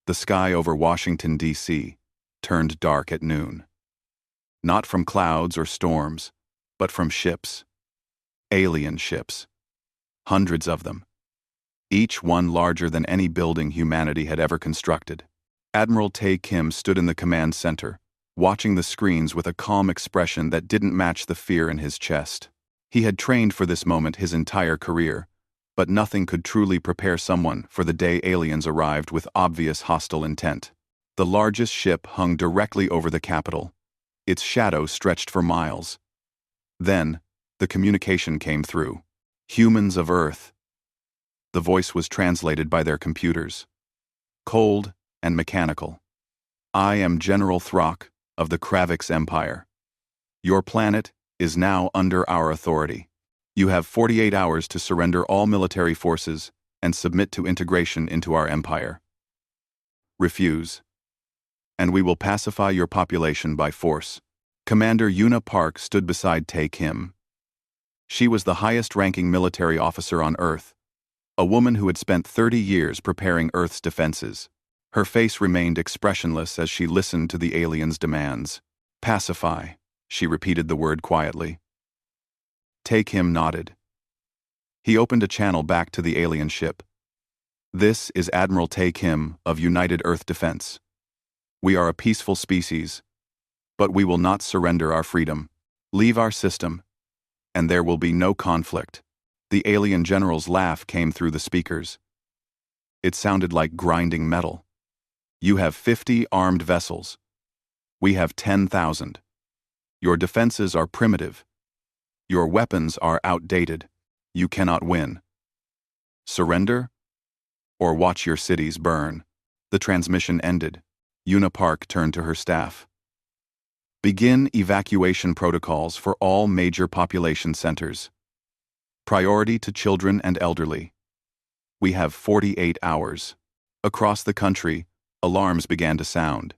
The sky over Washington, D.C., turned dark at noon. Not from clouds or storms, but from ships. Alien ships. Hundreds of them. Each one larger than any building humanity had ever constructed. Admiral Tae Kim stood in the command center, watching the screens with a calm expression that didn't match the fear in his chest. He had trained for this moment his entire career, but nothing could truly prepare someone for the day aliens arrived with obvious hostile intent. The largest ship hung directly over the capital. Its shadow stretched for miles. Then, the communication came through. Humans of Earth. The voice was translated by their computers. Cold and mechanical. I am General Throck of the Kravix Empire. Your planet is now under our authority. You have 48 hours to surrender all military forces and submit to integration into our empire. Refuse, and we will pacify your population by force. Commander Yuna Park stood beside Tae Kim. She was the highest-ranking military officer on Earth, a woman who had spent 30 years preparing Earth's defenses. Her face remained expressionless as she listened to the aliens' demands. Pacify, she repeated the word quietly. Tae Kim nodded. He opened a channel back to the alien ship. This is Admiral Tae Kim of United Earth Defense. We are a peaceful species, but we will not surrender our freedom. Leave our system, and there will be no conflict. The alien general's laugh came through the speakers. It sounded like grinding metal. You have 50 armed vessels. We have 10,000. Your defenses are primitive. Your weapons are outdated. You cannot win. Surrender? Or watch your cities burn. The transmission ended. Yuna Park turned to her staff. Begin evacuation protocols for all major population centers. Priority to children and elderly. We have 48 hours. Across the country, alarms began to sound.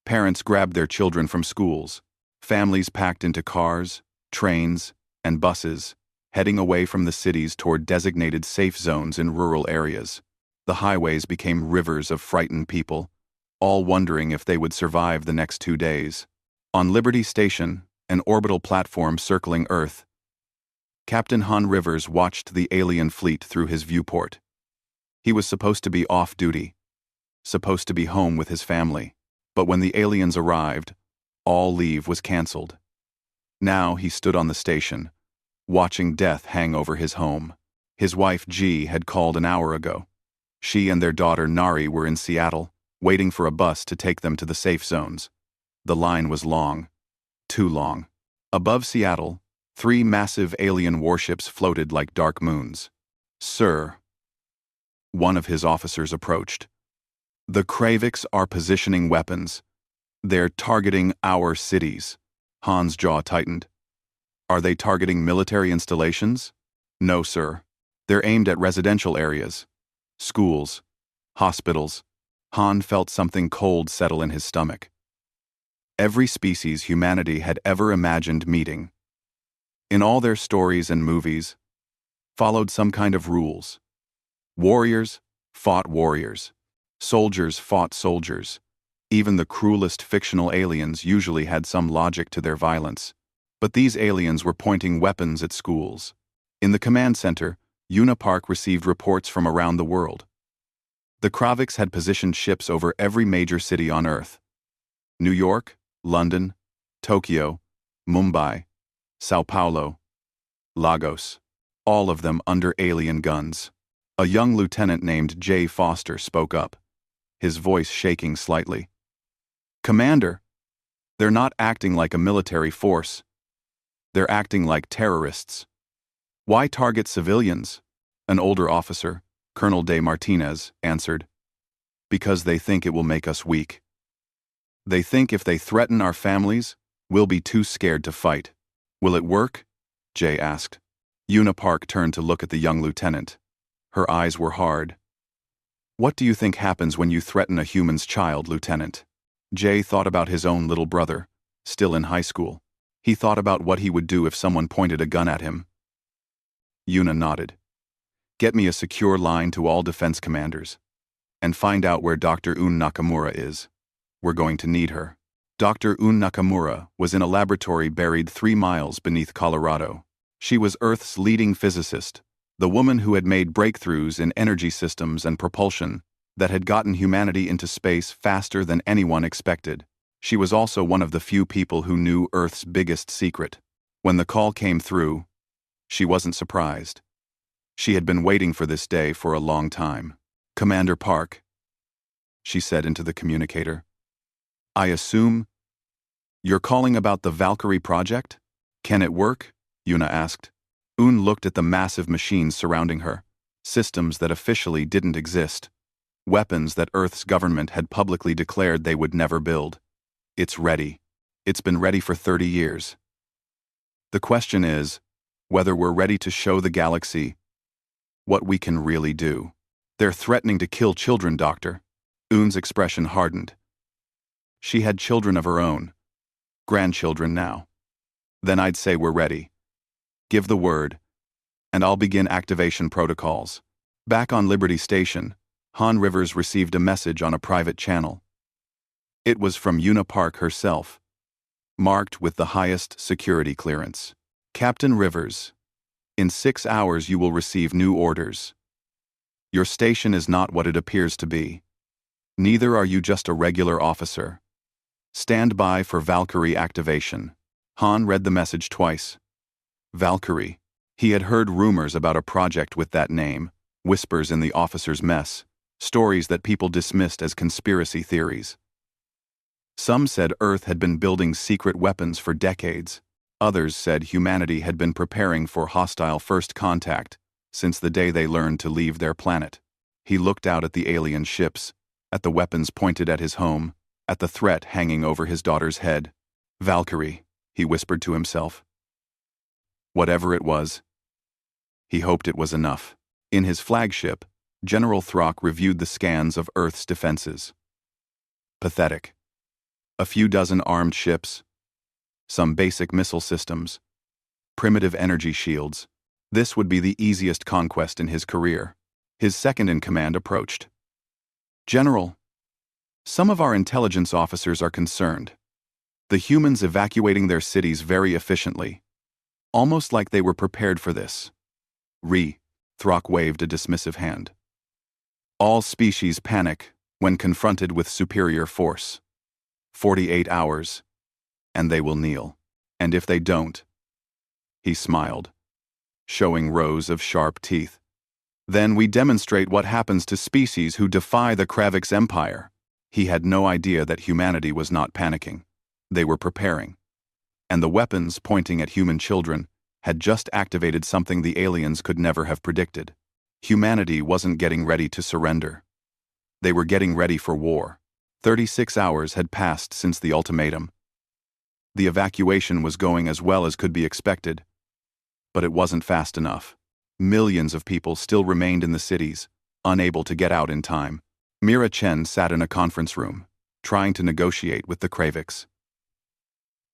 Parents grabbed their children from schools. Families packed into cars, trains, and buses, heading away from the cities toward designated safe zones in rural areas. The highways became rivers of frightened people, all wondering if they would survive the next 2 days. On Liberty Station, an orbital platform circling Earth, Captain Han Rivers watched the alien fleet through his viewport. He was supposed to be off duty, supposed to be home with his family, but when the aliens arrived, all leave was canceled. Now he stood on the station, watching death hang over his home. His wife G had called an hour ago. She and their daughter Nari were in Seattle, waiting for a bus to take them to the safe zones. The line was long. Too long. Above Seattle, 3 massive alien warships floated like dark moons. Sir. One of his officers approached. The Kravix are positioning weapons. They're targeting our cities. Han's jaw tightened. Are they targeting military installations? No, sir. They're aimed at residential areas. Schools. Hospitals. Han felt something cold settle in his stomach. Every species humanity had ever imagined meeting, in all their stories and movies, followed some kind of rules. Warriors fought warriors. Soldiers fought soldiers. Even the cruelest fictional aliens usually had some logic to their violence. But these aliens were pointing weapons at schools. In the command center, Yuna Park received reports from around the world. The Kravix had positioned ships over every major city on Earth. New York, London, Tokyo, Mumbai, Sao Paulo, Lagos, all of them under alien guns. A young lieutenant named J. Foster spoke up, his voice shaking slightly. Commander, they're not acting like a military force. They're acting like terrorists. Why target civilians? An older officer, Colonel de Martinez, answered. Because they think it will make us weak. They think if they threaten our families, we'll be too scared to fight. Will it work? Jay asked. Yuna Park turned to look at the young lieutenant. Her eyes were hard. What do you think happens when you threaten a human's child, Lieutenant? Jay thought about his own little brother, still in high school. He thought about what he would do if someone pointed a gun at him. Yuna nodded. Get me a secure line to all defense commanders. and find out where Dr. Un Nakamura is. We're going to need her. Dr. Un Nakamura was in a laboratory buried 3 miles beneath Colorado. She was Earth's leading physicist, the woman who had made breakthroughs in energy systems and propulsion that had gotten humanity into space faster than anyone expected. She was also one of the few people who knew Earth's biggest secret. When the call came through, she wasn't surprised. She had been waiting for this day for a long time. "Commander Park," she said into the communicator. "I assume you're calling about the Valkyrie project? Can it work?" Yuna asked. Un looked at the massive machines surrounding her, systems that officially didn't exist, weapons that Earth's government had publicly declared they would never build. "It's ready. It's been ready for 30 years. The question is whether we're ready to show the galaxy what we can really do." "They're threatening to kill children, Doctor." Un's expression hardened. She had children of her own, grandchildren now. "Then I'd say we're ready. Give the word, and I'll begin activation protocols." Back on Liberty Station, Han Rivers received a message on a private channel. It was from Yuna Park herself, marked with the highest security clearance. "Captain Rivers, in 6 hours you will receive new orders. Your station is not what it appears to be. Neither are you just a regular officer. Stand by for Valkyrie activation." Han read the message twice. Valkyrie. He had heard rumors about a project with that name, whispers in the officers' mess, stories that people dismissed as conspiracy theories. Some said Earth had been building secret weapons for decades. Others said humanity had been preparing for hostile first contact since the day they learned to leave their planet. He looked out at the alien ships, at the weapons pointed at his home, at the threat hanging over his daughter's head. "Valkyrie," he whispered to himself. Whatever it was, he hoped it was enough. In his flagship, General Throck reviewed the scans of Earth's defenses. Pathetic. A few dozen armed ships, some basic missile systems, primitive energy shields. This would be the easiest conquest in his career. His second-in-command approached. "General, some of our intelligence officers are concerned. The humans evacuating their cities very efficiently, almost like they were prepared for this." Throck waved a dismissive hand. "All species panic when confronted with superior force. 48 hours, and they will kneel. And if they don't..." He smiled, showing rows of sharp teeth. "Then we demonstrate what happens to species who defy the Kravix Empire." He had no idea that humanity was not panicking. They were preparing. And the weapons pointing at human children had just activated something the aliens could never have predicted. Humanity wasn't getting ready to surrender. They were getting ready for war. 36 hours had passed since the ultimatum. The evacuation was going as well as could be expected, but it wasn't fast enough. Millions of people still remained in the cities, unable to get out in time. Mira Chen sat in a conference room, trying to negotiate with the Kravix.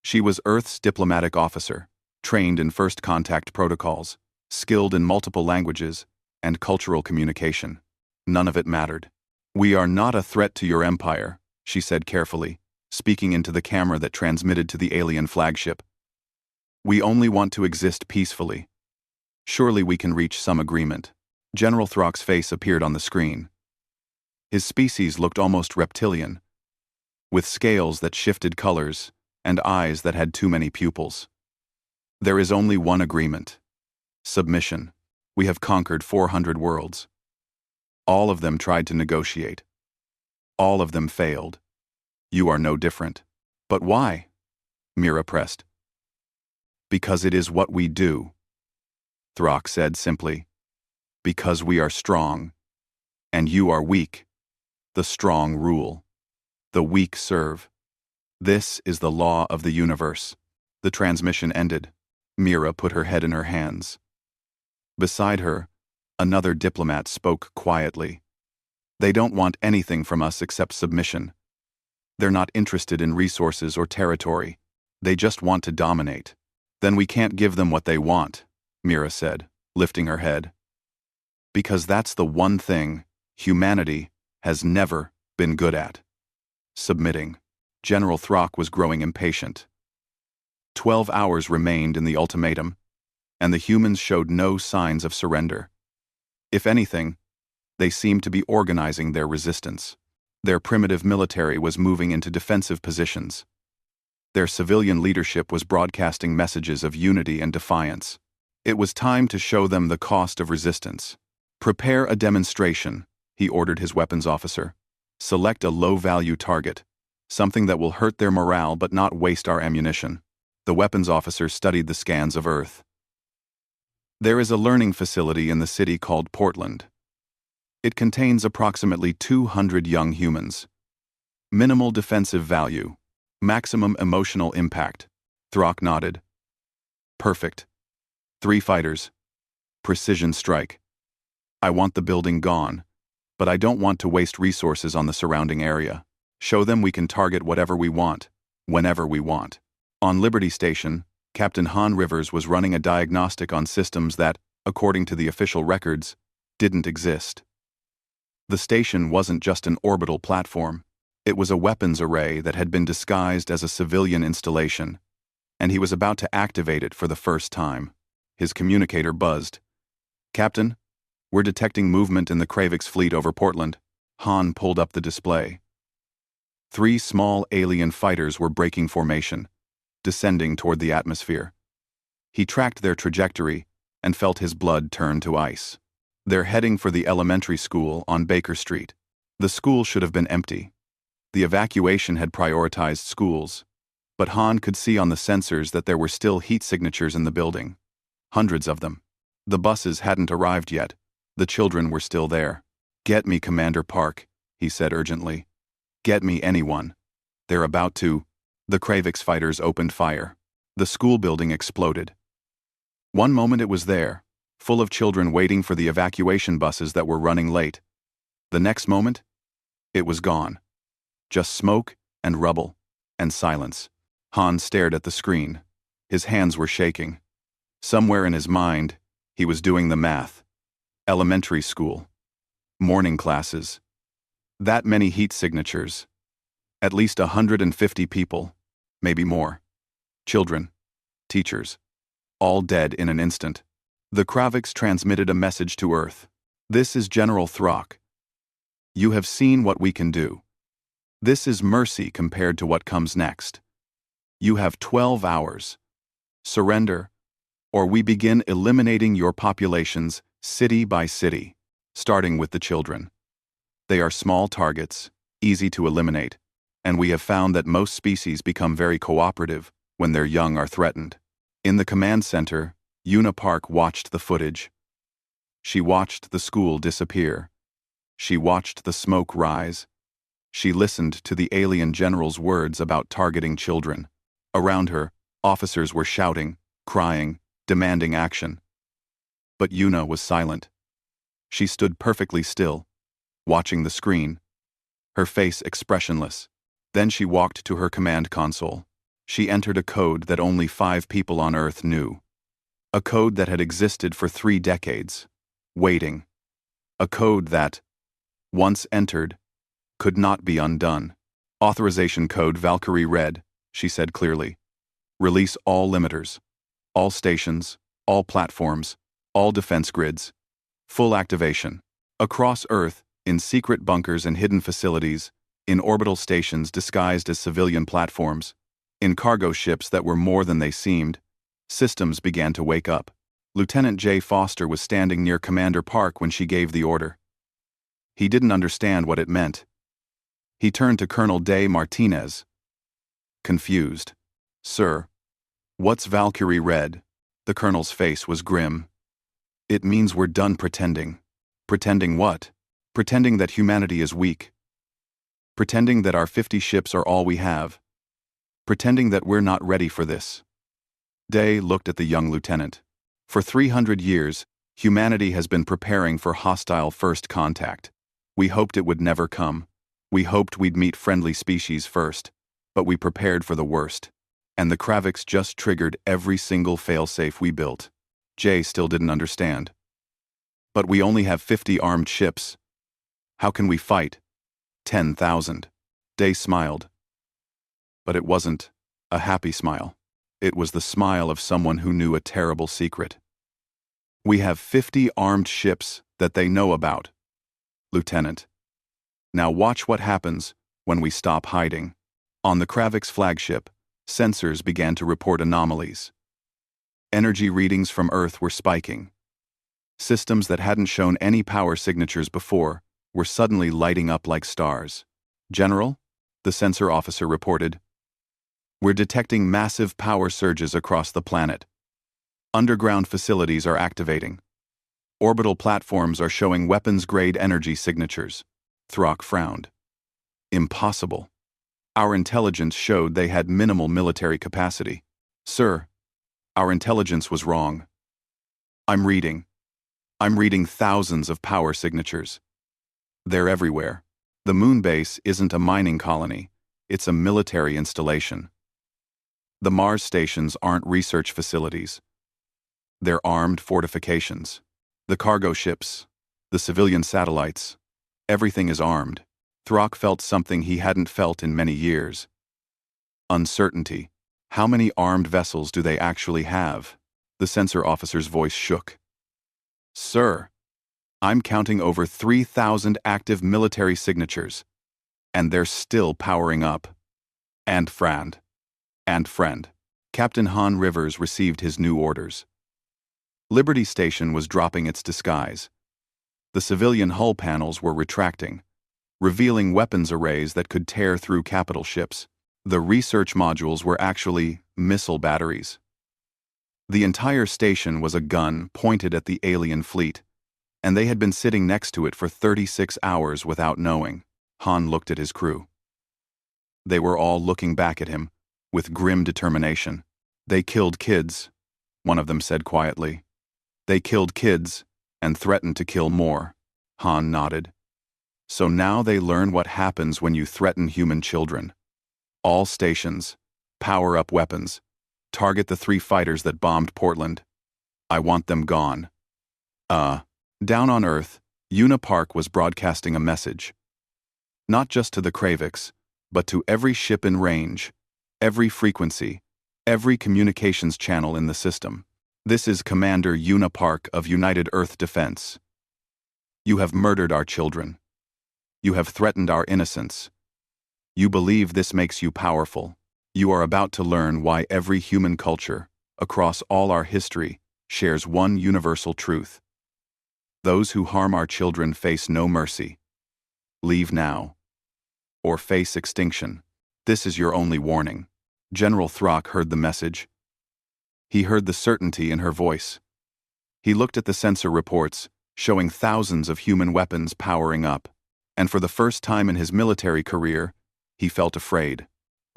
She was Earth's diplomatic officer, trained in first contact protocols, skilled in multiple languages, and cultural communication. None of it mattered. "We are not a threat to your empire," she said carefully, speaking into the camera that transmitted to the alien flagship. "We only want to exist peacefully. Surely we can reach some agreement." General Throck's face appeared on the screen. His species looked almost reptilian, with scales that shifted colors and eyes that had too many pupils. "There is only one agreement. Submission. We have conquered 400 worlds. All of them tried to negotiate. All of them failed. You are no different." "But why?" Mira pressed. "Because it is what we do," Throck said simply. "Because we are strong, and you are weak. The strong rule. The weak serve. This is the law of the universe." The transmission ended. Mira put her head in her hands. Beside her, another diplomat spoke quietly. "They don't want anything from us except submission. They're not interested in resources or territory. They just want to dominate." "Then we can't give them what they want," Mira said, lifting her head. "Because that's the one thing humanity has never been good at. Submitting. General Throck was growing impatient. 12 hours remained in the ultimatum, and the humans showed no signs of surrender. If anything, they seemed to be organizing their resistance. Their primitive military was moving into defensive positions. Their civilian leadership was broadcasting messages of unity and defiance. It was time to show them the cost of resistance. Prepare a demonstration, he ordered his weapons officer. Select a low-value target, something that will hurt their morale but not waste our ammunition. The weapons officer studied the scans of Earth. There is a learning facility in the city called Portland. It contains approximately 200 young humans. Minimal defensive value. Maximum emotional impact. Throck nodded. Perfect. 3 fighters. Precision strike. I want the building gone, but I don't want to waste resources on the surrounding area. Show them we can target whatever we want, whenever we want. On Liberty Station, Captain Han Rivers was running a diagnostic on systems that, according to the official records, didn't exist. The station wasn't just an orbital platform. It was a weapons array that had been disguised as a civilian installation, and he was about to activate it for the first time. His communicator buzzed. "Captain, we're detecting movement in the Kravix fleet over Portland." Han pulled up the display. 3 small alien fighters were breaking formation, descending toward the atmosphere. He tracked their trajectory and felt his blood turn to ice. They're heading for the elementary school on Baker Street. The school should have been empty. The evacuation had prioritized schools, but Han could see on the sensors that there were still heat signatures in the building. Hundreds of them. The buses hadn't arrived yet. The children were still there. "Get me Commander Park," he said urgently. "Get me anyone. They're about to..." The Kravix fighters opened fire. The school building exploded. One moment it was there, full of children waiting for the evacuation buses that were running late. The next moment, it was gone. Just smoke and rubble and silence. Han stared at the screen. His hands were shaking. Somewhere in his mind, he was doing the math. Elementary school. Morning classes. That many heat signatures. At least 150 people. Maybe more. Children. Teachers. All dead in an instant. The Kravix transmitted a message to Earth. "This is General Throck. You have seen what we can do. This is mercy compared to what comes next. You have 12 hours. Surrender, or we begin eliminating your populations city by city, starting with the children. They are small targets, easy to eliminate, and we have found that most species become very cooperative when their young are threatened." In the command center, Una Park watched the footage. She watched the school disappear. She watched the smoke rise. She listened to the alien general's words about targeting children. Around her, officers were shouting, crying, demanding action. But Una was silent. She stood perfectly still, watching the screen, her face expressionless. Then she walked to her command console. She entered a code that only 5 people on Earth knew. A code that had existed for 3 decades. Waiting. A code that, once entered, could not be undone. "Authorization code Valkyrie Red," she said clearly. "Release all limiters. All stations, all platforms, all defense grids. Full activation. Across Earth, in secret bunkers and hidden facilities, in orbital stations disguised as civilian platforms, in cargo ships that were more than they seemed, systems began to wake up." Lieutenant J. Foster was standing near Commander Park when she gave the order. He didn't understand what it meant. He turned to Colonel Day Martinez. Confused. "Sir, what's Valkyrie Red?" The colonel's face was grim. "It means we're done pretending." "Pretending what?" "Pretending that humanity is weak. Pretending that our 50 ships are all we have. Pretending that we're not ready for this." Day looked at the young lieutenant. "For 300 years, humanity has been preparing for hostile first contact. We hoped it would never come. We hoped we'd meet friendly species first, but we prepared for the worst. And the Kravix just triggered every single failsafe we built." Jay still didn't understand. "But we only have 50 armed ships. How can we fight?" 10,000. Day smiled. But it wasn't a happy smile. It was the smile of someone who knew a terrible secret. We have 50 armed ships that they know about, Lieutenant. Now watch what happens when we stop hiding. On the Kravik's flagship, sensors began to report anomalies. Energy readings from Earth were spiking. Systems that hadn't shown any power signatures before were suddenly lighting up like stars. General, the sensor officer reported, we're detecting massive power surges across the planet. Underground facilities are activating. Orbital platforms are showing weapons-grade energy signatures. Throck frowned. Impossible. Our intelligence showed they had minimal military capacity. Sir, our intelligence was wrong. I'm reading thousands of power signatures. They're everywhere. The moon base isn't a mining colony, it's a military installation. The Mars stations aren't research facilities. They're armed fortifications. The cargo ships, the civilian satellites, everything is armed. Throck felt something he hadn't felt in many years. Uncertainty. How many armed vessels do they actually have? The sensor officer's voice shook. Sir, I'm counting over 3,000 active military signatures, and they're still powering up. And friend. Captain Han Rivers received his new orders. Liberty Station was dropping its disguise. The civilian hull panels were retracting, revealing weapons arrays that could tear through capital ships. The research modules were actually missile batteries. The entire station was a gun pointed at the alien fleet, and they had been sitting next to it for 36 hours without knowing. Han looked at his crew. They were all looking back at him, with grim determination. They killed kids, one of them said quietly. They killed kids, and threatened to kill more. Han nodded. So now they learn what happens when you threaten human children. All stations, power up weapons, target the 3 fighters that bombed Portland. I want them gone. Down on Earth, Una Park was broadcasting a message. Not just to the Kraviks, but to every ship in range, every frequency, every communications channel in the system. This is Commander Una Park of United Earth Defense. You have murdered our children. You have threatened our innocence. You believe this makes you powerful. You are about to learn why every human culture, across all our history, shares one universal truth. Those who harm our children face no mercy. Leave now. Or face extinction. This is your only warning. General Throck heard the message. He heard the certainty in her voice. He looked at the sensor reports, showing thousands of human weapons powering up, and for the first time in his military career, he felt afraid.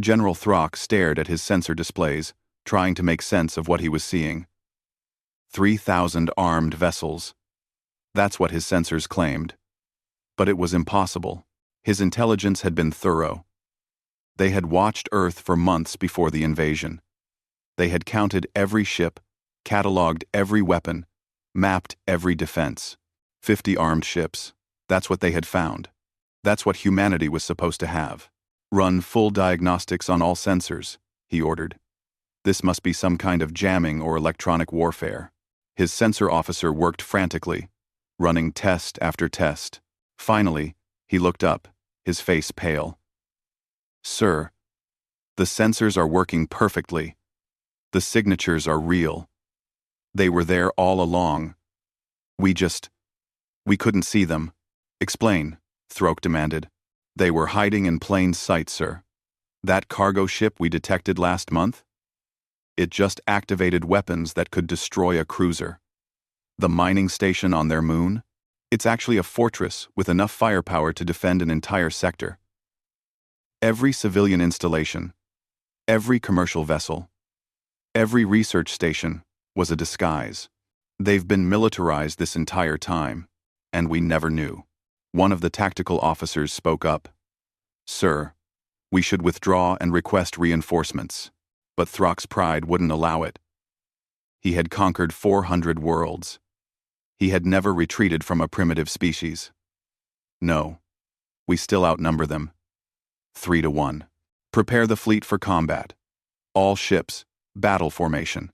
General Throck stared at his sensor displays, trying to make sense of what he was seeing. 3,000 armed vessels. That's what his sensors claimed. But it was impossible. His intelligence had been thorough. They had watched Earth for months before the invasion. They had counted every ship, cataloged every weapon, mapped every defense. 50 armed ships. That's what they had found. That's what humanity was supposed to have. Run full diagnostics on all sensors, he ordered. This must be some kind of jamming or electronic warfare. His sensor officer worked frantically, running test after test. Finally, he looked up, his face pale. Sir, the sensors are working perfectly. The signatures are real. They were there all along. We couldn't see them. Explain, Throke demanded. They were hiding in plain sight, sir. That cargo ship we detected last month? It just activated weapons that could destroy a cruiser. The mining station on their moon? It's actually a fortress with enough firepower to defend an entire sector. Every civilian installation, every commercial vessel, every research station was a disguise. They've been militarized this entire time, and we never knew. One of the tactical officers spoke up. Sir, we should withdraw and request reinforcements. But Throck's pride wouldn't allow it. He had conquered 400 worlds. He had never retreated from a primitive species. No. We still outnumber them. 3-1. Prepare the fleet for combat. All ships, battle formation.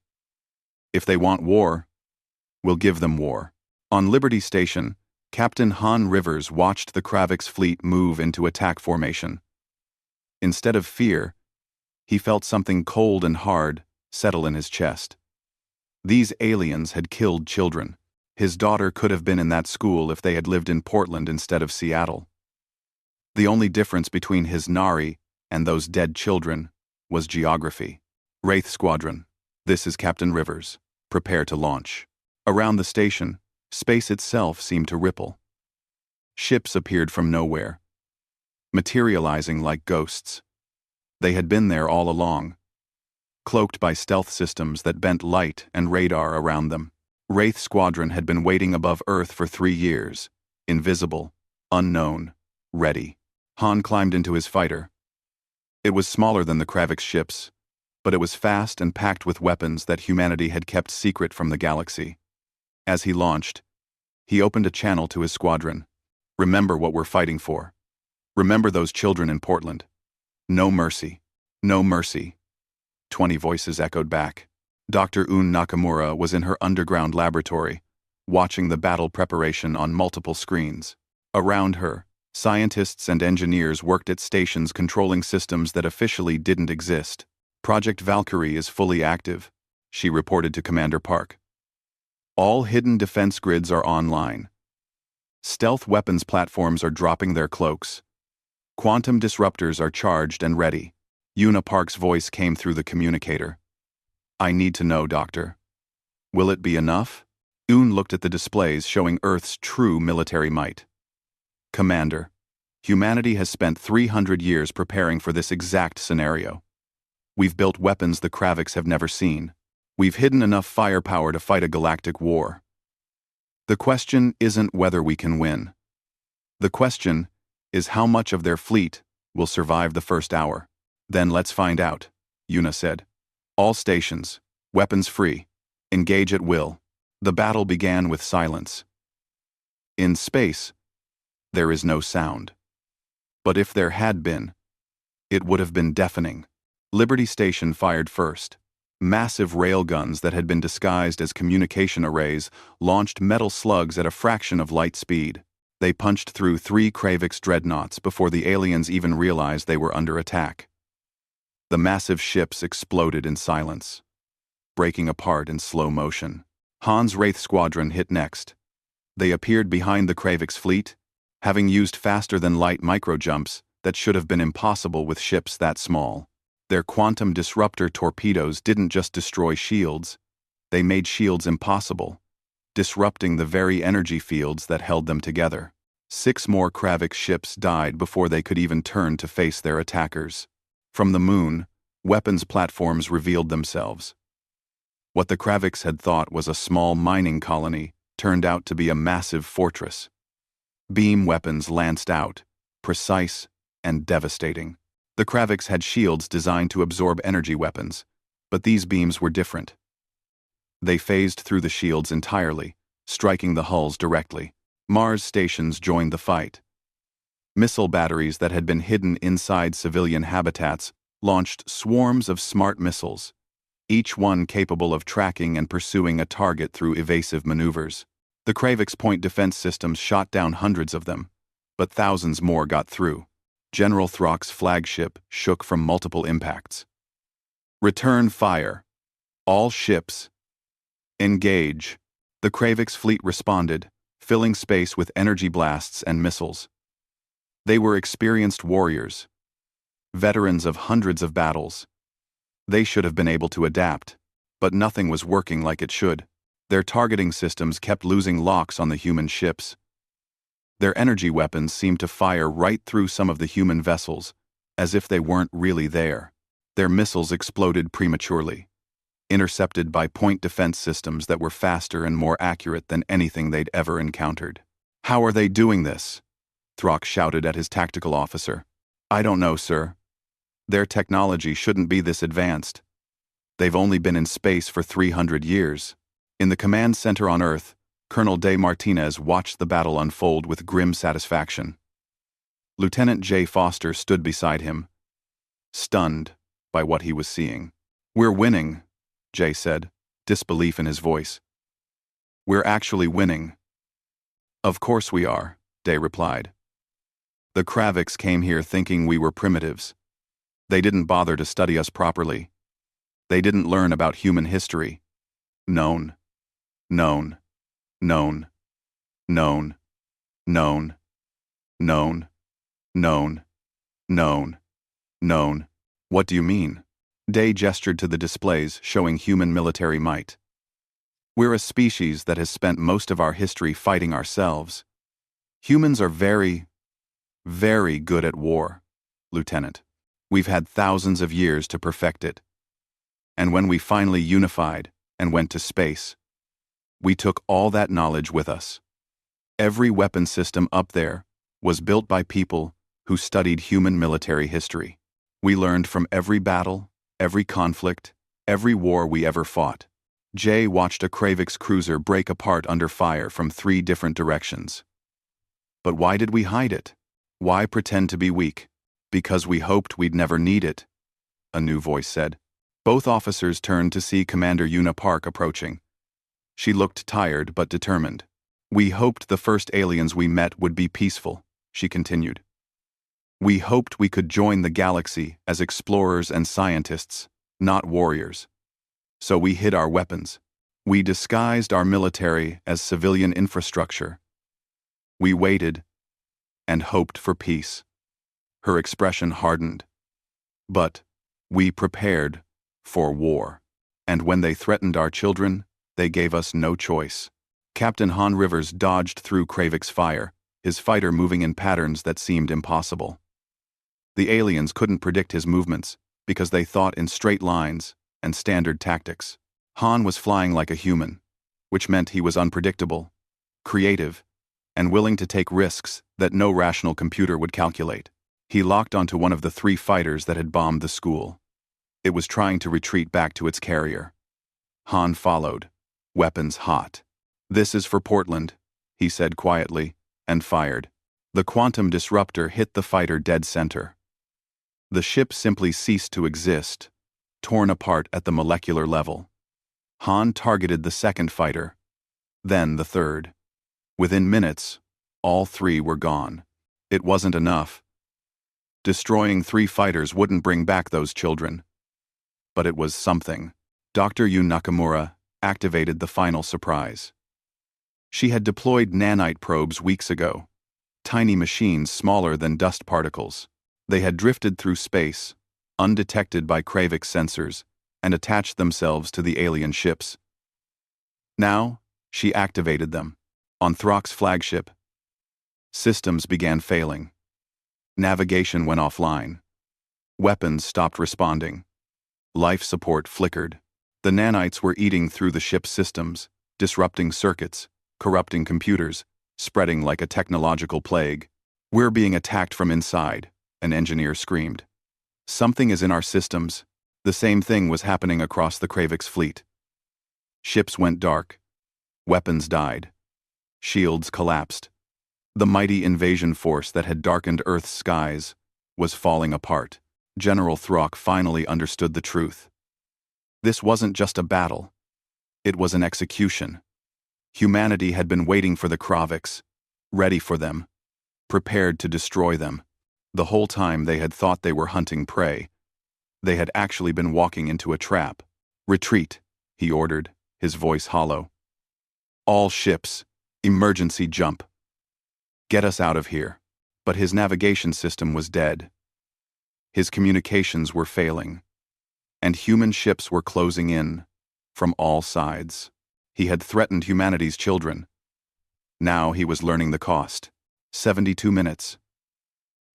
If they want war, we'll give them war. On Liberty Station, Captain Han Rivers watched the Kravix fleet move into attack formation. Instead of fear, he felt something cold and hard settle in his chest. These aliens had killed children. His daughter could have been in that school if they had lived in Portland instead of Seattle. The only difference between his Nari and those dead children was geography. Wraith Squadron, this is Captain Rivers. Prepare to launch. Around the station, space itself seemed to ripple. Ships appeared from nowhere, materializing like ghosts. They had been there all along, cloaked by stealth systems that bent light and radar around them. Wraith Squadron had been waiting above Earth for 3 years, invisible, unknown, ready. Han climbed into his fighter. It was smaller than the Kravix ships, but it was fast and packed with weapons that humanity had kept secret from the galaxy. As he launched, he opened a channel to his squadron. Remember what we're fighting for. Remember those children in Portland. No mercy. No mercy. 20 voices echoed back. Dr. Un Nakamura was in her underground laboratory, watching the battle preparation on multiple screens. Around her, scientists and engineers worked at stations controlling systems that officially didn't exist. Project Valkyrie is fully active, she reported to Commander Park. All hidden defense grids are online. Stealth weapons platforms are dropping their cloaks. Quantum disruptors are charged and ready. Una Park's voice came through the communicator. I need to know, Doctor. Will it be enough? Un looked at the displays showing Earth's true military might. Commander, humanity has spent 300 years preparing for this exact scenario. We've built weapons the Kravix have never seen. We've hidden enough firepower to fight a galactic war. The question isn't whether we can win. The question is how much of their fleet will survive the first hour. Then let's find out, Una said. All stations, weapons free, engage at will. The battle began with silence. In space, there is no sound. But if there had been, it would have been deafening. Liberty Station fired first. Massive railguns that had been disguised as communication arrays launched metal slugs at a fraction of light speed. They punched through 3 Kravix dreadnoughts before the aliens even realized they were under attack. The massive ships exploded in silence, breaking apart in slow motion. Han's Wraith Squadron hit next. They appeared behind the Kravix fleet, having used faster-than-light microjumps that should have been impossible with ships that small. Their quantum disruptor torpedoes didn't just destroy shields, they made shields impossible, disrupting the very energy fields that held them together. 6 more Kravix ships died before they could even turn to face their attackers. From the moon, weapons platforms revealed themselves. What the Kravix had thought was a small mining colony turned out to be a massive fortress. Beam weapons lanced out, precise and devastating. The Kravix had shields designed to absorb energy weapons, but these beams were different. They phased through the shields entirely, striking the hulls directly. Mars stations joined the fight. Missile batteries that had been hidden inside civilian habitats launched swarms of smart missiles, each one capable of tracking and pursuing a target through evasive maneuvers. The Kravix point defense systems shot down hundreds of them, but thousands more got through. General Throck's flagship shook from multiple impacts. Return fire. All ships. Engage. The Kravix fleet responded, filling space with energy blasts and missiles. They were experienced warriors, veterans of hundreds of battles. They should have been able to adapt, but nothing was working like it should. Their targeting systems kept losing locks on the human ships. Their energy weapons seemed to fire right through some of the human vessels, as if they weren't really there. Their missiles exploded prematurely, intercepted by point defense systems that were faster and more accurate than anything they'd ever encountered. How are they doing this? Throck shouted at his tactical officer. I don't know, sir. Their technology shouldn't be this advanced. They've only been in space for 300 years. In the command center on Earth, Colonel De Martinez watched the battle unfold with grim satisfaction. Lieutenant J. Foster stood beside him, stunned by what he was seeing. "We're winning," Jay said, disbelief in his voice. "We're actually winning." "Of course we are," Day replied. "The Kravix came here thinking we were primitives. They didn't bother to study us properly. They didn't learn about human history. Known. Known. Known. Known. Known. Known. Known. Known. Known." "What do you mean?" Day gestured to the displays showing human military might. "We're a species that has spent most of our history fighting ourselves. Humans are very, very good at war, Lieutenant. We've had thousands of years to perfect it. And when we finally unified and went to space, we took all that knowledge with us. Every weapon system up there was built by people who studied human military history. We learned from every battle, every conflict, every war we ever fought." Jay watched a Kravix cruiser break apart under fire from 3 different directions. "But why did we hide it? Why pretend to be weak? Because we hoped we'd never need it," a new voice said. Both officers turned to see Commander Una Park approaching. She looked tired but determined. "We hoped the first aliens we met would be peaceful," she continued. "We hoped we could join the galaxy as explorers and scientists, not warriors. So we hid our weapons. We disguised our military as civilian infrastructure. We waited and hoped for peace." Her expression hardened. "But we prepared for war. And when they threatened our children, they gave us no choice." Captain Han Rivers dodged through Kravix fire, his fighter moving in patterns that seemed impossible. The aliens couldn't predict his movements because they thought in straight lines and standard tactics. Han was flying like a human, which meant he was unpredictable, creative, and willing to take risks that no rational computer would calculate. He locked onto one of the 3 fighters that had bombed the school. It was trying to retreat back to its carrier. Han followed, weapons hot. "This is for Portland," he said quietly, and fired. The quantum disruptor hit the fighter dead center. The ship simply ceased to exist, torn apart at the molecular level. Han targeted the second fighter, then the third. Within minutes, all 3 were gone. It wasn't enough. Destroying 3 fighters wouldn't bring back those children. But it was something. Dr. Yu Nakamura activated the final surprise. She had deployed nanite probes weeks ago, tiny machines smaller than dust particles. They had drifted through space, undetected by Kravix sensors, and attached themselves to the alien ships. Now, she activated them. On Throck's flagship, systems began failing. Navigation went offline. Weapons stopped responding. Life support flickered. The nanites were eating through the ship's systems, disrupting circuits, corrupting computers, spreading like a technological plague. "We're being attacked from inside," an engineer screamed. "Something is in our systems." The same thing was happening across the Kravix fleet. Ships went dark. Weapons died. Shields collapsed. The mighty invasion force that had darkened Earth's skies was falling apart. General Throck finally understood the truth. This wasn't just a battle. It was an execution. Humanity had been waiting for the Kravix, ready for them, prepared to destroy them. The whole time they had thought they were hunting prey. They had actually been walking into a trap. "Retreat," he ordered, his voice hollow. "All ships, emergency jump. Get us out of here." But his navigation system was dead. His communications were failing. And human ships were closing in, from all sides. He had threatened humanity's children. Now he was learning the cost. 72 minutes.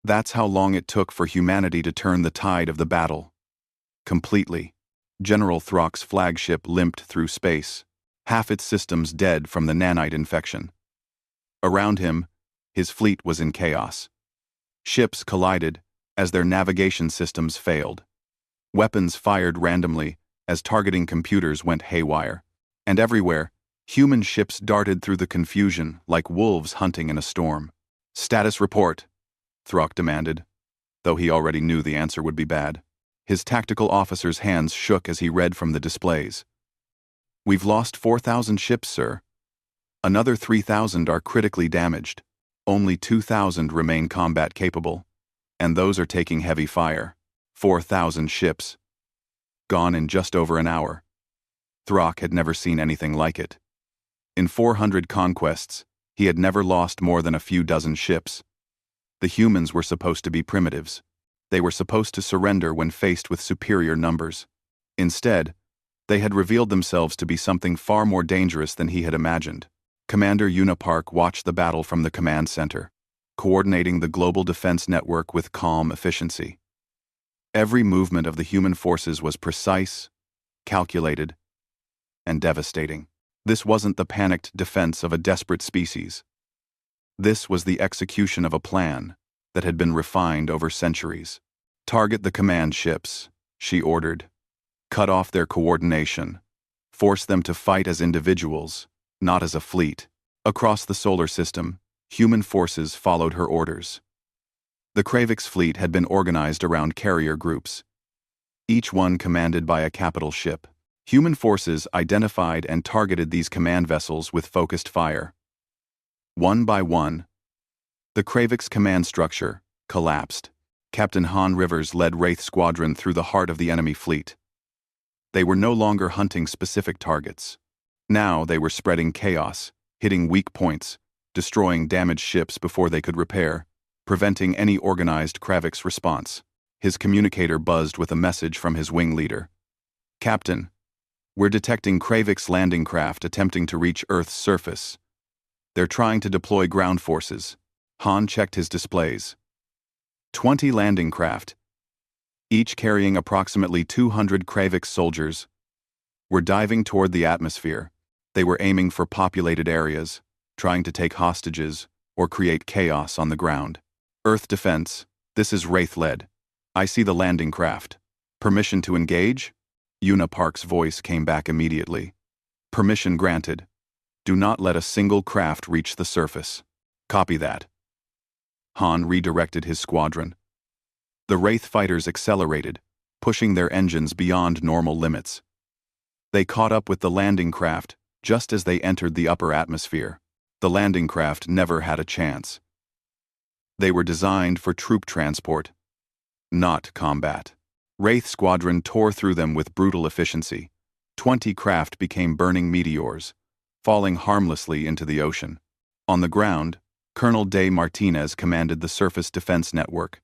That's how long it took for humanity to turn the tide of the battle. Completely. General Throck's flagship limped through space, half its systems dead from the nanite infection. Around him, his fleet was in chaos. Ships collided as their navigation systems failed. Weapons fired randomly as targeting computers went haywire. And everywhere, human ships darted through the confusion like wolves hunting in a storm. "Status report," Throck demanded, though he already knew the answer would be bad. His tactical officer's hands shook as he read from the displays. "We've lost 4,000 ships, sir. Another 3,000 are critically damaged. Only 2,000 remain combat capable, and those are taking heavy fire. 4,000 ships. Gone in just over an hour." Throck had never seen anything like it. In 400 conquests, he had never lost more than a few dozen ships. The humans were supposed to be primitives. They were supposed to surrender when faced with superior numbers. Instead, they had revealed themselves to be something far more dangerous than he had imagined. Commander Unipark watched the battle from the command center, coordinating the global defense network with calm efficiency. Every movement of the human forces was precise, calculated, and devastating. This wasn't the panicked defense of a desperate species. This was the execution of a plan that had been refined over centuries. "Target the command ships," she ordered. "Cut off their coordination. Force them to fight as individuals, not as a fleet." Across the solar system, human forces followed her orders. The Kravix fleet had been organized around carrier groups, each one commanded by a capital ship. Human forces identified and targeted these command vessels with focused fire. One by one, the Kravix command structure collapsed. Captain Han Rivers led Wraith Squadron through the heart of the enemy fleet. They were no longer hunting specific targets. Now they were spreading chaos, hitting weak points, destroying damaged ships before they could repair, preventing any organized Kravix response. His communicator buzzed with a message from his wing leader. "Captain, we're detecting Kravix landing craft attempting to reach Earth's surface. They're trying to deploy ground forces." Han checked his displays. 20 landing craft, each carrying approximately 200 Kravix soldiers, were diving toward the atmosphere. They were aiming for populated areas, trying to take hostages or create chaos on the ground. "Earth defense, this is Wraith-led. I see the landing craft. Permission to engage?" Unipark's voice came back immediately. "Permission granted. Do not let a single craft reach the surface." "Copy that." Han redirected his squadron. The Wraith fighters accelerated, pushing their engines beyond normal limits. They caught up with the landing craft just as they entered the upper atmosphere. The landing craft never had a chance. They were designed for troop transport, not combat. Wraith Squadron tore through them with brutal efficiency. 20 craft became burning meteors, falling harmlessly into the ocean. On the ground, Colonel De Martinez commanded the surface defense network.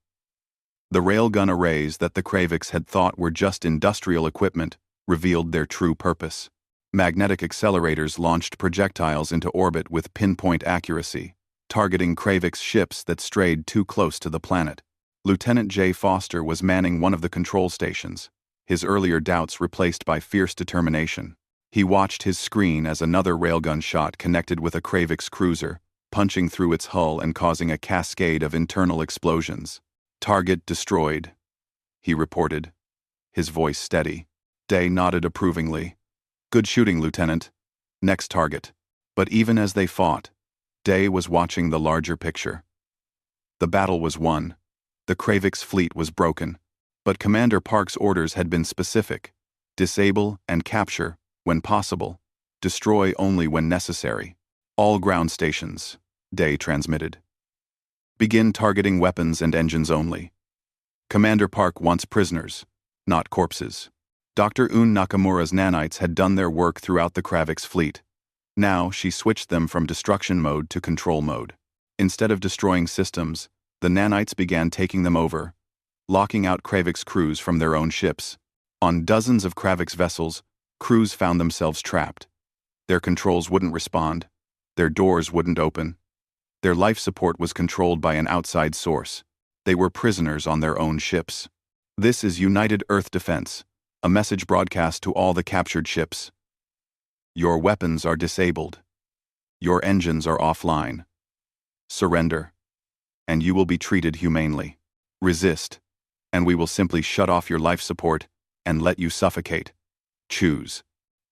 The railgun arrays that the Kravix had thought were just industrial equipment revealed their true purpose. Magnetic accelerators launched projectiles into orbit with pinpoint accuracy, targeting Kravix ships that strayed too close to the planet. Lieutenant J. Foster was manning one of the control stations, his earlier doubts replaced by fierce determination. He watched his screen as another railgun shot connected with a Kravix cruiser, punching through its hull and causing a cascade of internal explosions. "Target destroyed," he reported, his voice steady. Day nodded approvingly. "Good shooting, Lieutenant. Next target." But even as they fought, Day was watching the larger picture. The battle was won. The Kravix fleet was broken. But Commander Park's orders had been specific: disable and capture when possible, destroy only when necessary. "All ground stations," Day transmitted. "Begin targeting weapons and engines only. Commander Park wants prisoners, not corpses." Dr. Un Nakamura's nanites had done their work throughout the Kravix fleet. Now she switched them from destruction mode to control mode. Instead of destroying systems, the nanites began taking them over, locking out Kravix crews from their own ships. On dozens of Kravix vessels, crews found themselves trapped. Their controls wouldn't respond. Their doors wouldn't open. Their life support was controlled by an outside source. They were prisoners on their own ships. "This is United Earth Defense, a message broadcast to all the captured ships. Your weapons are disabled. Your engines are offline. Surrender, and you will be treated humanely. Resist, and we will simply shut off your life support and let you suffocate. Choose."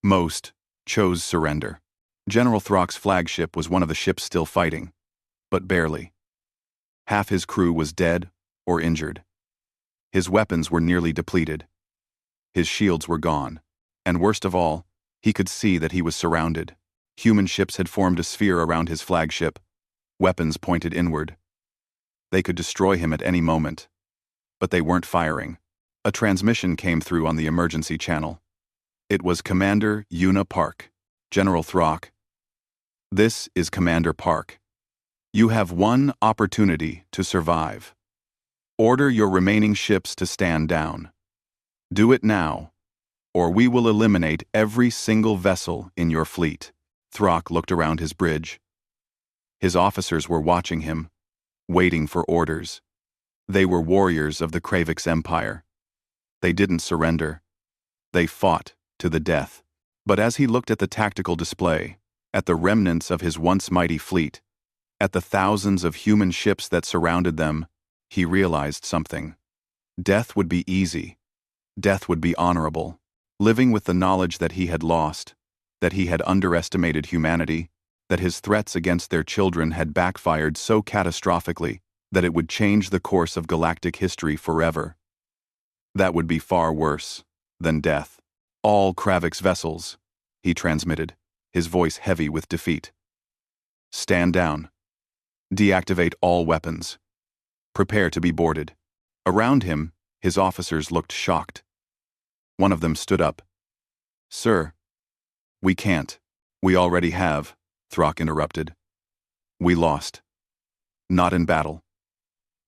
Most chose surrender. General Throck's flagship was one of the ships still fighting, but barely. Half his crew was dead or injured. His weapons were nearly depleted. His shields were gone. And worst of all, he could see that he was surrounded. Human ships had formed a sphere around his flagship, weapons pointed inward. They could destroy him at any moment. But they weren't firing. A transmission came through on the emergency channel. It was Commander Una Park. General Throck. This is Commander Park. You have one opportunity to survive. Order your remaining ships to stand down. Do it now, or we will eliminate every single vessel in your fleet. Throck looked around his bridge. His officers were watching him, waiting for orders. They were warriors of the Kravix Empire. They didn't surrender. They fought to the death. But as he looked at the tactical display, at the remnants of his once mighty fleet, at the thousands of human ships that surrounded them, he realized something. Death would be easy. Death would be honorable. Living with the knowledge that he had lost, that he had underestimated humanity, that his threats against their children had backfired so catastrophically that it would change the course of galactic history forever. That would be far worse than death. All Kravix vessels, he transmitted, his voice heavy with defeat. Stand down. Deactivate all weapons. Prepare to be boarded. Around him, his officers looked shocked. One of them stood up. Sir, we can't. We already have, Throck interrupted. We lost. Not in battle.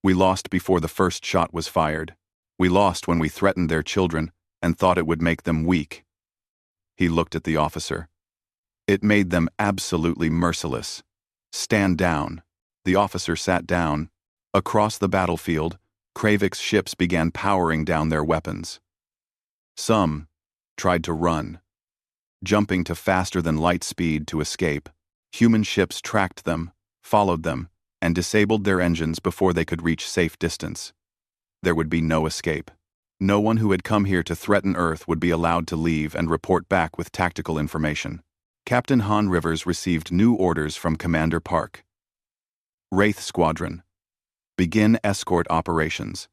We lost before the first shot was fired. We lost when we threatened their children and thought it would make them weak. He looked at the officer. It made them absolutely merciless. Stand down. The officer sat down. Across the battlefield, Kravix ships began powering down their weapons. Some tried to run, jumping to faster than light speed to escape. Human ships tracked them, followed them, and disabled their engines before they could reach safe distance. There would be no escape. No one who had come here to threaten Earth would be allowed to leave and report back with tactical information. Captain Han Rivers received new orders from Commander Park. Wraith Squadron. Begin escort operations.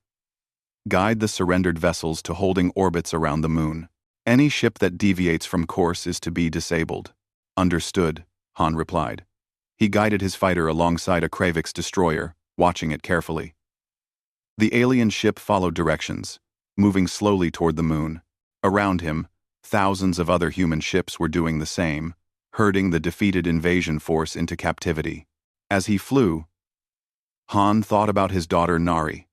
Guide the surrendered vessels to holding orbits around the moon. Any ship that deviates from course is to be disabled. Understood, Han replied. He guided his fighter alongside a Kravix destroyer, watching it carefully. The alien ship followed directions, moving slowly toward the moon. Around him, thousands of other human ships were doing the same, herding the defeated invasion force into captivity. As he flew, Han thought about his daughter Nari,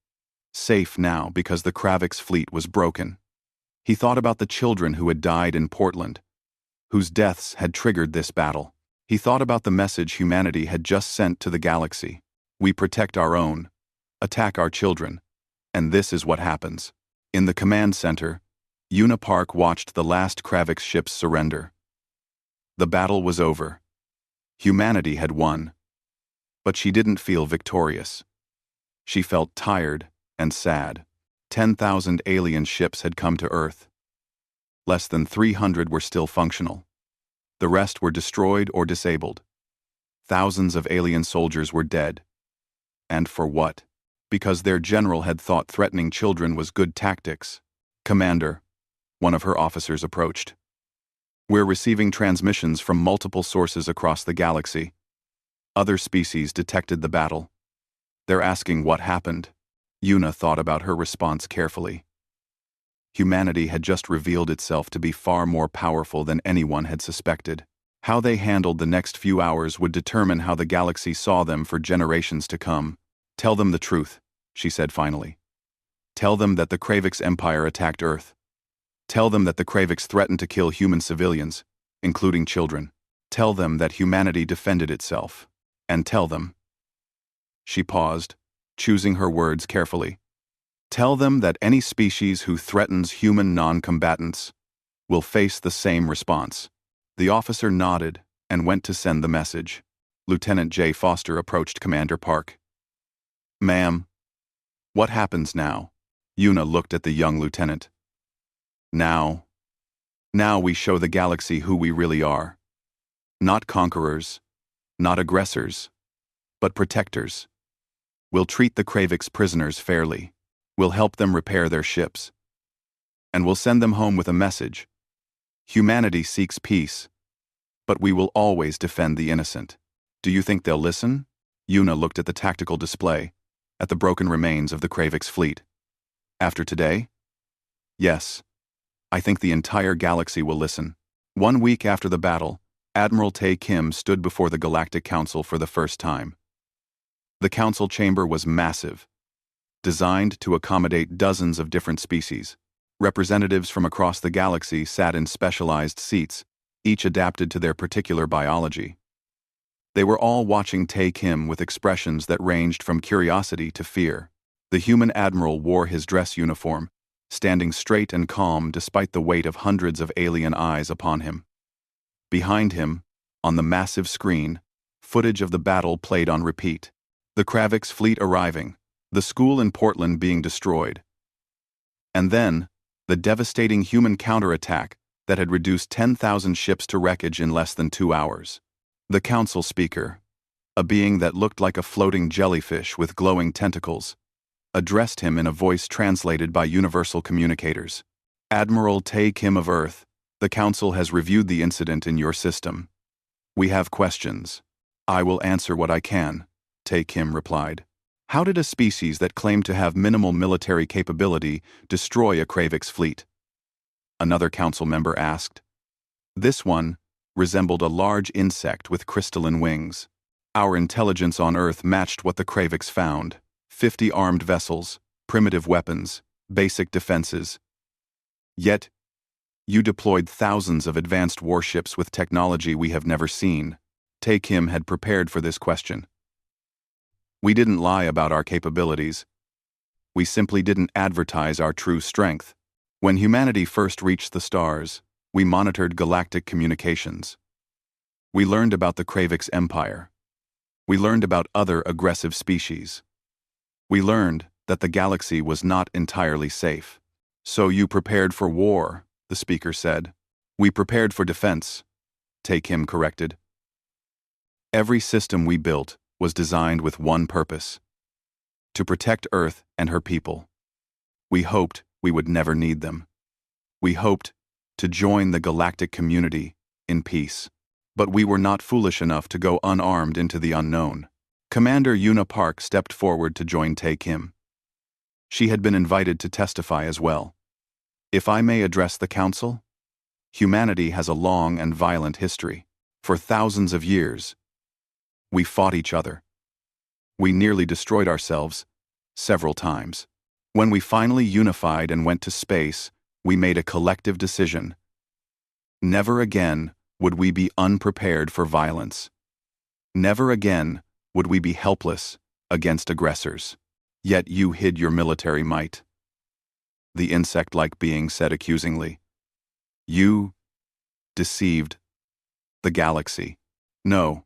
safe now because the Kravix fleet was broken. He thought about the children who had died in Portland, whose deaths had triggered this battle. He thought about the message humanity had just sent to the galaxy. We protect our own, attack our children, and this is what happens. In the command center, Una Park watched the last Kravix ships surrender. The battle was over. Humanity had won. But she didn't feel victorious. She felt tired and sad. 10,000 alien ships had come to Earth. Less than 300 were still functional. The rest were destroyed or disabled. Thousands of alien soldiers were dead. And for what? Because their general had thought threatening children was good tactics. Commander, one of her officers approached. We're receiving transmissions from multiple sources across the galaxy. Other species detected the battle. They're asking what happened. Una thought about her response carefully. Humanity had just revealed itself to be far more powerful than anyone had suspected. How they handled the next few hours would determine how the galaxy saw them for generations to come. Tell them the truth, she said finally. Tell them that the Kravix Empire attacked Earth. Tell them that the Kravix threatened to kill human civilians, including children. Tell them that humanity defended itself. And tell them. She paused, choosing her words carefully. Tell them that any species who threatens human non-combatants will face the same response. The officer nodded and went to send the message. Lieutenant J. Foster approached Commander Park. Ma'am, what happens now? Una looked at the young lieutenant. Now we show the galaxy who we really are. Not conquerors, not aggressors, but protectors. We'll treat the Kravix prisoners fairly. We'll help them repair their ships. And we'll send them home with a message. Humanity seeks peace, but we will always defend the innocent. Do you think they'll listen? Yuna looked at the tactical display, at the broken remains of the Kravix fleet. After today? Yes. I think the entire galaxy will listen. 1 week after the battle, Admiral Tae Kim stood before the Galactic Council for the first time. The council chamber was massive, designed to accommodate dozens of different species. Representatives from across the galaxy sat in specialized seats, each adapted to their particular biology. They were all watching Tae Kim with expressions that ranged from curiosity to fear. The human admiral wore his dress uniform, standing straight and calm despite the weight of hundreds of alien eyes upon him. Behind him, on the massive screen, footage of the battle played on repeat. The Kravix fleet arriving, the school in Portland being destroyed. And then, the devastating human counterattack that had reduced 10,000 ships to wreckage in less than 2 hours. The council speaker, a being that looked like a floating jellyfish with glowing tentacles, addressed him in a voice translated by universal communicators. Admiral Tae Kim of Earth, the council has reviewed the incident in your system. We have questions. I will answer what I can, Tae Kim replied. How did a species that claimed to have minimal military capability destroy a Kravix fleet? Another council member asked. This one resembled a large insect with crystalline wings. Our intelligence on Earth matched what the Kravix found. 50 armed vessels, primitive weapons, basic defenses. Yet, you deployed thousands of advanced warships with technology we have never seen. Tae Kim had prepared for this question. We didn't lie about our capabilities. We simply didn't advertise our true strength. When humanity first reached the stars, we monitored galactic communications. We learned about the Kravix Empire. We learned about other aggressive species. We learned that the galaxy was not entirely safe. So you prepared for war, the speaker said. We prepared for defense, Tae Kim corrected. Every system we built was designed with one purpose: to protect Earth and her people. We hoped we would never need them. We hoped to join the galactic community in peace. But we were not foolish enough to go unarmed into the unknown. Commander Yuna Park stepped forward to join Tae Kim. She had been invited to testify as well. If I may address the council, humanity has a long and violent history. For thousands of years, we fought each other. We nearly destroyed ourselves several times. When we finally unified and went to space, we made a collective decision. Never again would we be unprepared for violence. Never again would we be helpless against aggressors. Yet you hid your military might. The insect-like being said accusingly. You deceived the galaxy. No,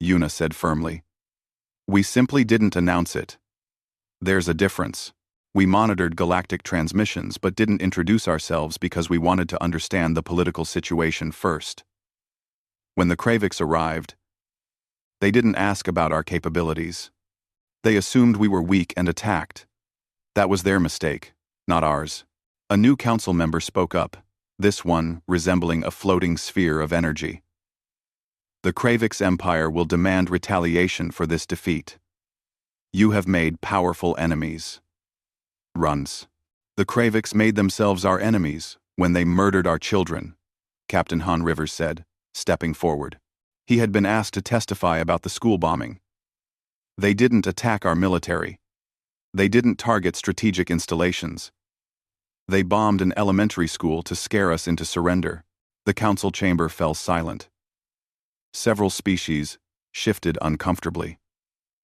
Yuna said firmly. We simply didn't announce it. There's a difference. We monitored galactic transmissions but didn't introduce ourselves because we wanted to understand the political situation first. When the Kravix arrived, they didn't ask about our capabilities. They assumed we were weak and attacked. That was their mistake, not ours. A new council member spoke up, this one resembling a floating sphere of energy. The Kravix Empire will demand retaliation for this defeat. You have made powerful enemies. Runs. The Kravix made themselves our enemies when they murdered our children, Captain Han Rivers said, stepping forward. He had been asked to testify about the school bombing. They didn't attack our military. They didn't target strategic installations. They bombed an elementary school to scare us into surrender. The council chamber fell silent. Several species shifted uncomfortably.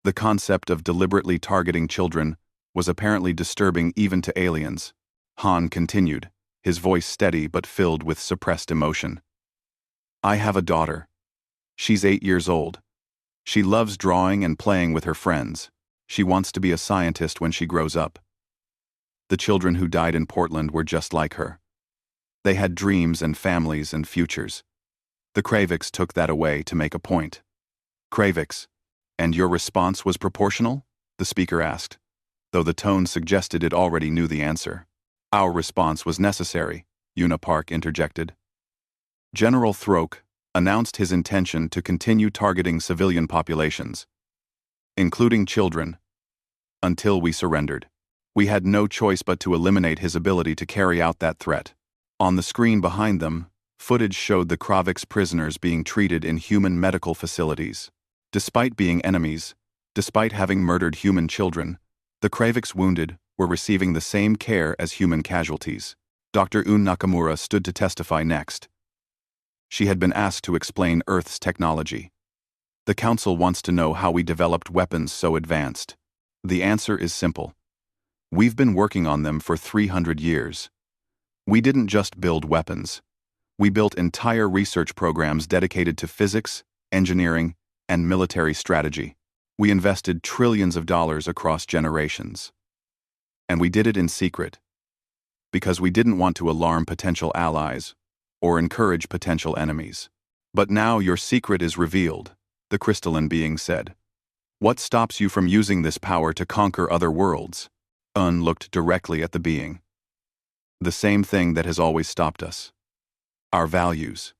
The concept of deliberately targeting children was apparently disturbing even to aliens. Han continued, his voice steady but filled with suppressed emotion. I have a daughter. She's 8 years old. She loves drawing and playing with her friends. She wants to be a scientist when she grows up. The children who died in Portland were just like her. They had dreams and families and futures. The Kravix took that away to make a point. Kravix, and your response was proportional? the speaker asked, though the tone suggested it already knew the answer. Our response was necessary, Unipark interjected. General Throke announced his intention to continue targeting civilian populations, including children, until we surrendered. We had no choice but to eliminate his ability to carry out that threat. On the screen behind them, footage showed the Kravix prisoners being treated in human medical facilities. Despite being enemies, despite having murdered human children, the Kravix wounded were receiving the same care as human casualties. Dr. Un Nakamura stood to testify next. She had been asked to explain Earth's technology. The Council wants to know how we developed weapons so advanced. The answer is simple. We've been working on them for 300 years. We didn't just build weapons. We built entire research programs dedicated to physics, engineering, and military strategy. We invested trillions of dollars across generations. And we did it in secret, because we didn't want to alarm potential allies or encourage potential enemies. But now your secret is revealed, the crystalline being said. What stops you from using this power to conquer other worlds? Un looked directly at the being. The same thing that has always stopped us. Our values.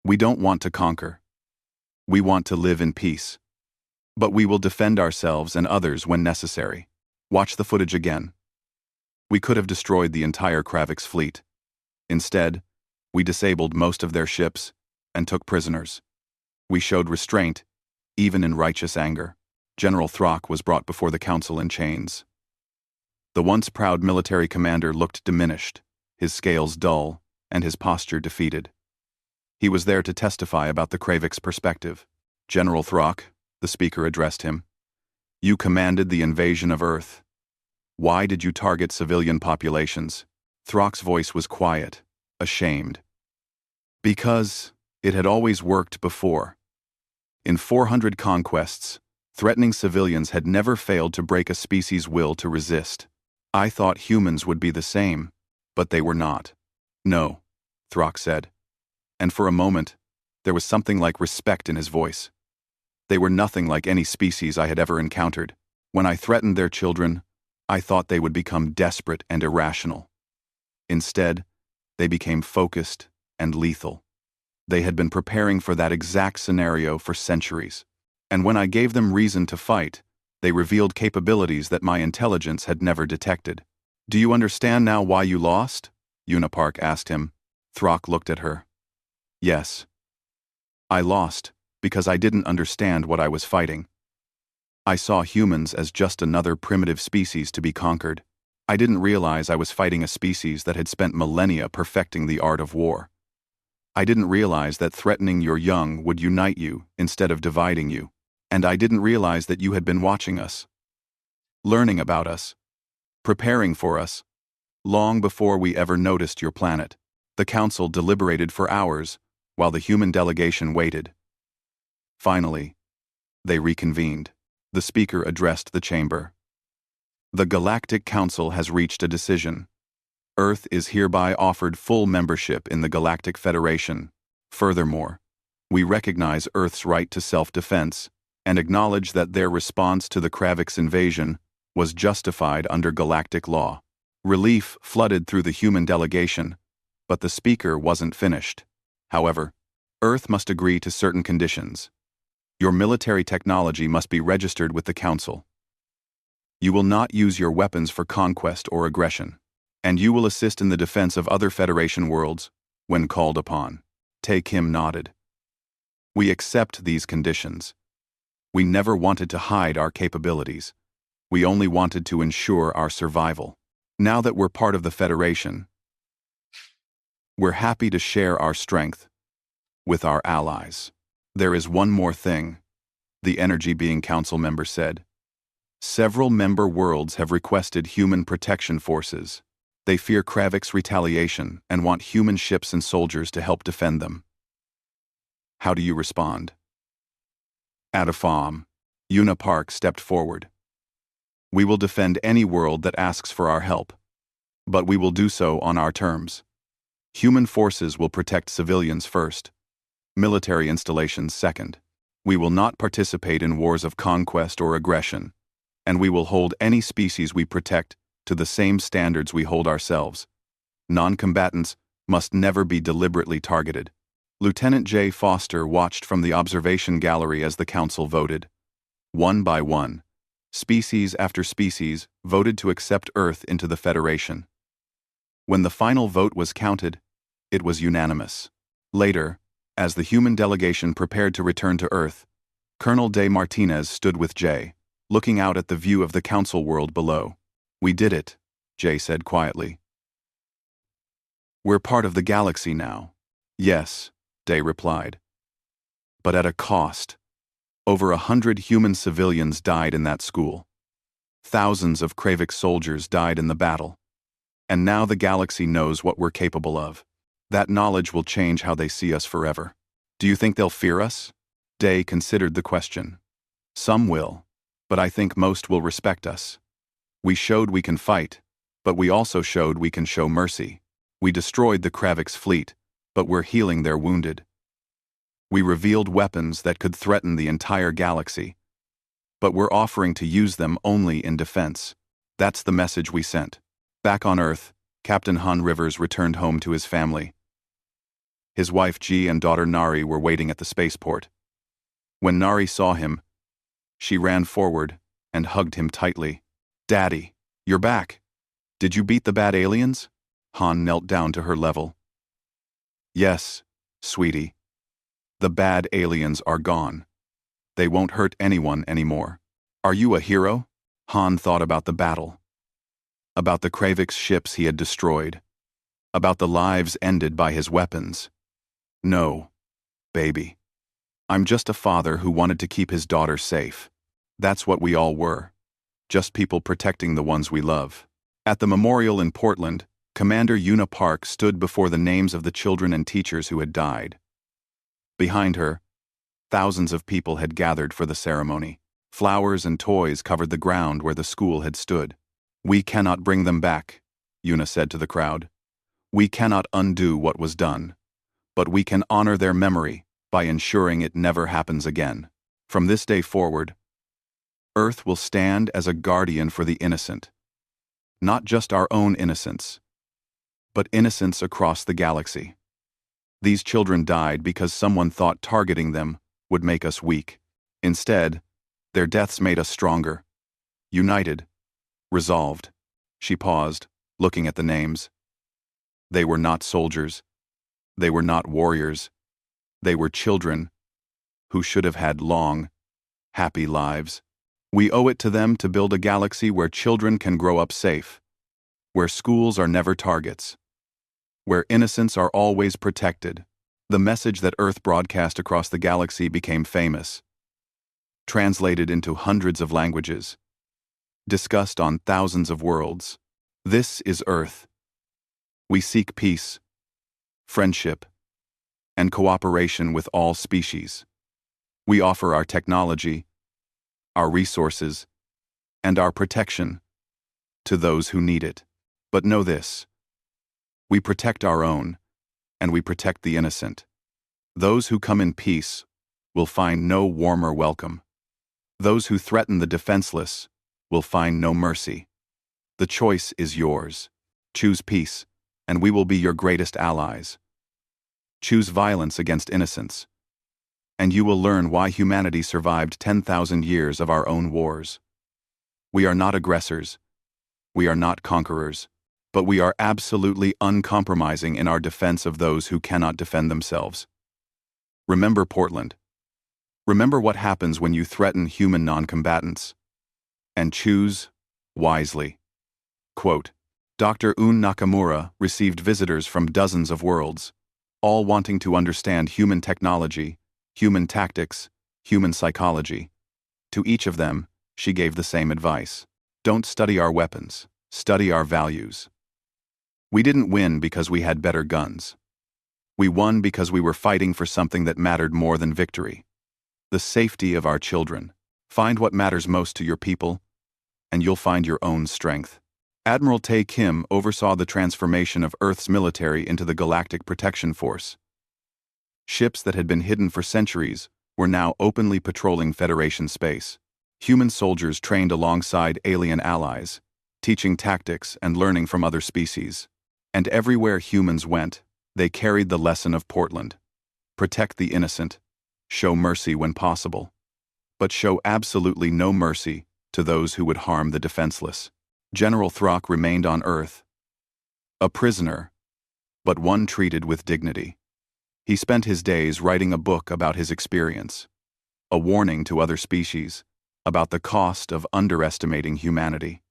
We don't want to conquer. We want to live in peace. But we will defend ourselves and others when necessary. Watch the footage again. We could have destroyed the entire Kravix fleet. Instead, we disabled most of their ships and took prisoners. We showed restraint, even in righteous anger. General Throck was brought before the Council in chains. The once proud military commander looked diminished, his scales dull, and his posture defeated. He was there to testify about the Kravix perspective. General Throck, the speaker addressed him. You commanded the invasion of Earth. Why did you target civilian populations? Throck's voice was quiet, ashamed. Because it had always worked before. In 400 conquests, threatening civilians had never failed to break a species' will to resist. I thought humans would be the same, but they were not. No, Throck said. And for a moment, there was something like respect in his voice. They were nothing like any species I had ever encountered. When I threatened their children, I thought they would become desperate and irrational. Instead, they became focused and lethal. They had been preparing for that exact scenario for centuries. And when I gave them reason to fight, they revealed capabilities that my intelligence had never detected. Do you understand now why you lost? Unipark asked him. Throck looked at her. Yes. I lost because I didn't understand what I was fighting. I saw humans as just another primitive species to be conquered. I didn't realize I was fighting a species that had spent millennia perfecting the art of war. I didn't realize that threatening your young would unite you instead of dividing you. And I didn't realize that you had been watching us, learning about us, preparing for us, long before we ever noticed your planet. The Council deliberated for hours while the human delegation waited. Finally, they reconvened. The speaker addressed the chamber. The Galactic Council has reached a decision. Earth is hereby offered full membership in the Galactic Federation. Furthermore, we recognize Earth's right to self-defense and acknowledge that their response to the Kravix invasion was justified under galactic law. Relief flooded through the human delegation, but the speaker wasn't finished. However, Earth must agree to certain conditions. Your military technology must be registered with the Council. You will not use your weapons for conquest or aggression, and you will assist in the defense of other Federation worlds when called upon. Kim nodded. We accept these conditions. We never wanted to hide our capabilities. We only wanted to ensure our survival. Now that we're part of the Federation, we're happy to share our strength with our allies. There is one more thing, the Energy Being Council member said. Several member worlds have requested human protection forces. They fear Kravix retaliation and want human ships and soldiers to help defend them. How do you respond? Adafam, Unipark stepped forward. We will defend any world that asks for our help, but we will do so on our terms. Human forces will protect civilians first, military installations second. We will not participate in wars of conquest or aggression, And we will hold any species we protect to the same standards we hold ourselves. Non-combatants must never be deliberately targeted. Lieutenant J. Foster watched from the observation gallery as the council voted. One by one, species after species voted to accept Earth into the Federation. When the final vote was counted, it was unanimous. Later, as the human delegation prepared to return to Earth, Colonel De Martinez stood with Jay, looking out at the view of the council world below. "We did it," Jay said quietly. "We're part of the galaxy now." "Yes," Day replied. "But at a cost. Over 100 human civilians died in that school. Thousands of Kravik soldiers died in the battle. And now the galaxy knows what we're capable of. That knowledge will change how they see us forever. Do you think they'll fear us?" Day considered the question. "Some will, but I think most will respect us. We showed we can fight, but we also showed we can show mercy. We destroyed the Kravik's fleet, but we're healing their wounded. We revealed weapons that could threaten the entire galaxy, but we're offering to use them only in defense. That's the message we sent." Back on Earth, Captain Han Rivers returned home to his family. His wife Ji and daughter Nari were waiting at the spaceport. When Nari saw him, she ran forward and hugged him tightly. "Daddy, you're back. Did you beat the bad aliens?" Han knelt down to her level. "Yes, sweetie. The bad aliens are gone. They won't hurt anyone anymore." "Are you a hero?" Han thought about the battle. About the Kravik's ships he had destroyed. About the lives ended by his weapons. "No, baby. I'm just a father who wanted to keep his daughter safe. That's what we all were. Just people protecting the ones we love." At the memorial in Portland, Commander Una Park stood before the names of the children and teachers who had died. Behind her, thousands of people had gathered for the ceremony. Flowers and toys covered the ground where the school had stood. "We cannot bring them back," Una said to the crowd. "We cannot undo what was done, but we can honor their memory by ensuring it never happens again. From this day forward, Earth will stand as a guardian for the innocent. Not just our own innocence, but innocence across the galaxy. These children died because someone thought targeting them would make us weak. Instead, their deaths made us stronger, united, resolved." She paused, looking at the names. They were not soldiers. They were not warriors. They were children who should have had long, happy lives. We owe it to them to build a galaxy where children can grow up safe, where schools are never targets, where innocents are always protected. The message that Earth broadcast across the galaxy became famous, translated into hundreds of languages, discussed on thousands of worlds. This is Earth. We seek peace, friendship, and cooperation with all species. We offer our technology, our resources, and our protection to those who need it. But know this: we protect our own, and we protect the innocent. Those who come in peace will find no warmer welcome. Those who threaten the defenseless will find no mercy. The choice is yours. Choose peace, and we will be your greatest allies. Choose violence against innocence, and you will learn why humanity survived 10,000 years of our own wars. We are not aggressors. We are not conquerors. But we are absolutely uncompromising in our defense of those who cannot defend themselves. Remember Portland. Remember what happens when you threaten human non-combatants. And choose wisely. Quote, Dr. Un Nakamura received visitors from dozens of worlds, all wanting to understand human technology, human tactics, human psychology. To each of them, she gave the same advice. Don't study our weapons, study our values. We didn't win because we had better guns. We won because we were fighting for something that mattered more than victory. The safety of our children. Find what matters most to your people, and you'll find your own strength. Admiral Tae Kim oversaw the transformation of Earth's military into the Galactic Protection Force. Ships that had been hidden for centuries were now openly patrolling Federation space. Human soldiers trained alongside alien allies, teaching tactics and learning from other species. And everywhere humans went, they carried the lesson of Portland. Protect the innocent, show mercy when possible, but show absolutely no mercy to those who would harm the defenseless. General Throck remained on Earth, a prisoner, but one treated with dignity. He spent his days writing a book about his experience, a warning to other species about the cost of underestimating humanity.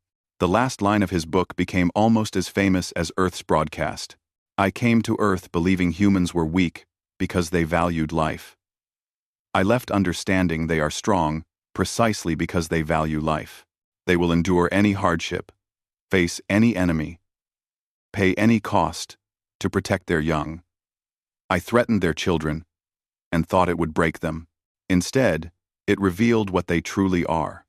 The last line of his book became almost as famous as Earth's broadcast. I came to Earth believing humans were weak because they valued life. I left understanding they are strong precisely because they value life. They will endure any hardship, face any enemy, pay any cost to protect their young. I threatened their children and thought it would break them. Instead, it revealed what they truly are.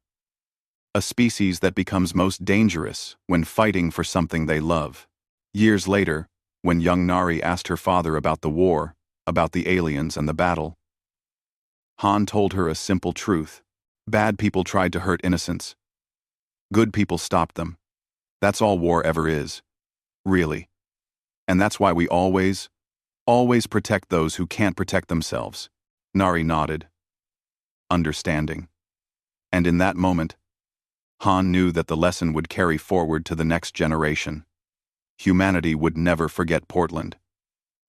A species that becomes most dangerous when fighting for something they love. Years later, when young Nari asked her father about the war, about the aliens and the battle, Han told her a simple truth. Bad people tried to hurt innocents. Good people stopped them. That's all war ever is. Really. And that's why we always protect those who can't protect themselves. Nari nodded, understanding. And in that moment, Han knew that the lesson would carry forward to the next generation. Humanity would never forget Portland,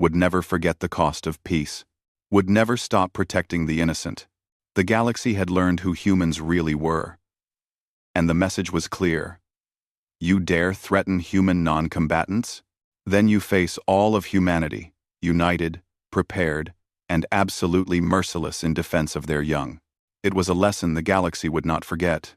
would never forget the cost of peace, would never stop protecting the innocent. The galaxy had learned who humans really were. And the message was clear. You dare threaten human non-combatants? Then you face all of humanity, united, prepared, and absolutely merciless in defense of their young. It was a lesson the galaxy would not forget.